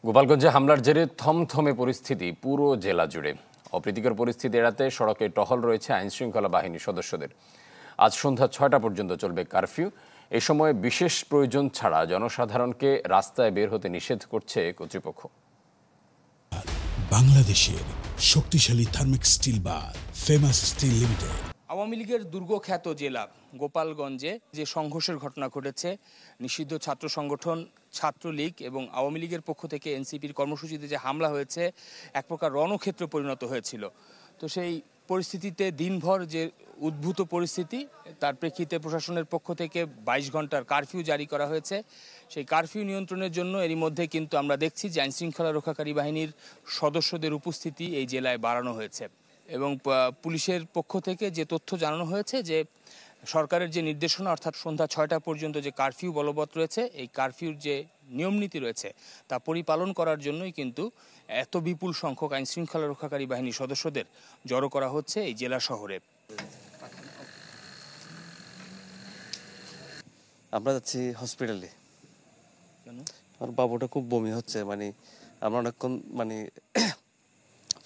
গোপালগঞ্জে হামলার জেরে থমথমে পরিস্থিতি পুরো জেলা জুড়ে। অপ্রীতিকর পরিস্থিতি এড়াতে সড়কে টহল রয়েছে আইনশৃঙ্খলা বাহিনীর সদস্যদের। আজ সন্ধ্যা ৬টা পর্যন্ত চলবে কারফিউ। এ সময় বিশেষ প্রয়োজন ছাড়া জনসাধারণকে রাস্তায় বের হতে নিষেধ করছে কর্তৃপক্ষ। বাংলাদেশের শক্তিশালী থার্মিক স্টিল বার ফেমাস স্টিল লিমিটেড। আওয়ামী লীগের দুর্গখ্যাত জেলা গোপালগঞ্জে যে সংঘর্ষের ঘটনা ঘটেছে, নিষিদ্ধ ছাত্র সংগঠন ছাত্রলীগ এবং আওয়ামী লীগের পক্ষ থেকে এনসিপির কর্মসূচিতে যে হামলা হয়েছে এক প্রকার রণক্ষেত্র পরিণত হয়েছিল। তো সেই পরিস্থিতিতে দিনভর যে উদ্ভূত পরিস্থিতি, তার প্রেক্ষিতে প্রশাসনের পক্ষ থেকে 22 ঘন্টার কারফিউ জারি করা হয়েছে। সেই কারফিউ নিয়ন্ত্রণের জন্য এরই মধ্যে কিন্তু আমরা দেখছি যে আইনশৃঙ্খলা রক্ষাকারী বাহিনীর সদস্যদের উপস্থিতি এই জেলায় বাড়ানো হয়েছে এবং পুলিশের পক্ষ থেকে যে তথ্য জানানো হয়েছে যে সরকারের যে নির্দেশনা অর্থাৎ সন্ধ্যা ৬টা পর্যন্ত যে কারফিউ বলবৎ রয়েছে, এই কারফিউর যে নিয়মনীতি রয়েছে তা পরিপালন করার জন্যই কিন্তু এত বিপুল সংখ্যক আইনশৃঙ্খলা রক্ষাকারী বাহিনীর সদস্যদের জড়ো করা হচ্ছে এই জেলা শহরে। আমরা যাচ্ছি হসপিটালে। আমার বাবুটা খুব বমি হচ্ছে, আমরা অনেকক্ষণ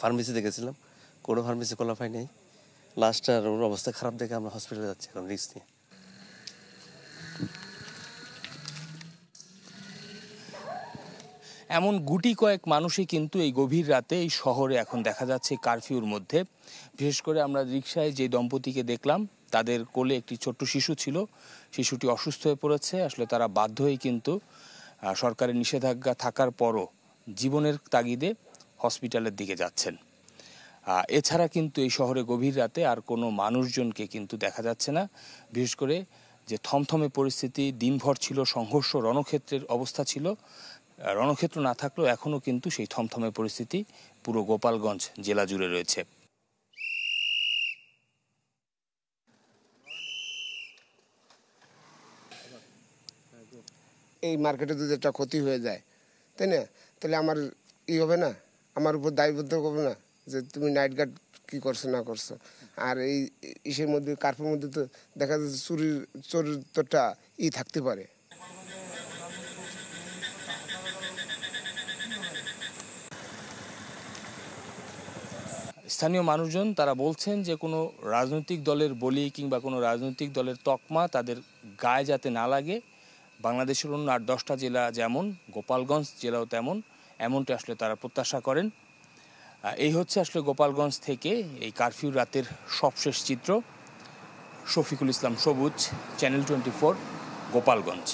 ফার্মেসিতে গেছিলাম, কোনো ফার্মেসি খোলা পাই নাই। লাস্ট আর ওর অবস্থা খারাপ দেখে আমরা হসপিটালে যাচ্ছি এখন রিস্ক নিয়ে। এমন গুটি কয়েক মানুষই কিন্তু এই গভীর রাতে এই শহরে এখন দেখা যাচ্ছে কারফিউর মধ্যে। বিশেষ করে আমরা রিকশায় যে দম্পতিকে দেখলাম, তাদের কোলে একটি ছোট্ট শিশু ছিল। শিশুটি অসুস্থ হয়ে পড়েছে। আসলে তারা বাধ্য হয়ে কিন্তু সরকারের নিষেধাজ্ঞা থাকার পরও জীবনের তাগিদে হসপিটালের দিকে যাচ্ছেন। এছাড়া কিন্তু এই শহরে গভীর রাতে আর কোনো মানুষজনকে কিন্তু দেখা যাচ্ছে না। বিশেষ করে যে থমথমে পরিস্থিতি দিনভর ছিল, সংঘর্ষ রণক্ষেত্রের অবস্থা ছিল। রণক্ষেত্র না থাকলেও এখনও কিন্তু সেই থমথমে পরিস্থিতি পুরো গোপালগঞ্জ জেলা জুড়ে রয়েছে। এই মার্কেটে যদি একটা ক্ষতি হয়ে যায়, তাই না, তাহলে আমার হবে না, আমার উপর দায়বদ্ধ হবে না যে তুমি নাইট গার্ড কী করছো না করছো। আর এই ইসের মধ্যে কার্ফের মধ্যে তো দেখা যাচ্ছে চরিত্রটা থাকতে পারে। স্থানীয় মানুষজন তারা বলছেন যে কোনো রাজনৈতিক দলের বলি কিংবা কোনো রাজনৈতিক দলের তকমা তাদের গায়ে যাতে না লাগে। বাংলাদেশের অন্য 8-10টা জেলা যেমন, গোপালগঞ্জ জেলাও তেমন, এমনটা আসলে তারা প্রত্যাশা করেন। এই হচ্ছে আসলে গোপালগঞ্জ থেকে এই কারফিউ রাতের সবশেষ চিত্র। শফিকুল ইসলাম সবুজ, চ্যানেল 24, গোপালগঞ্জ।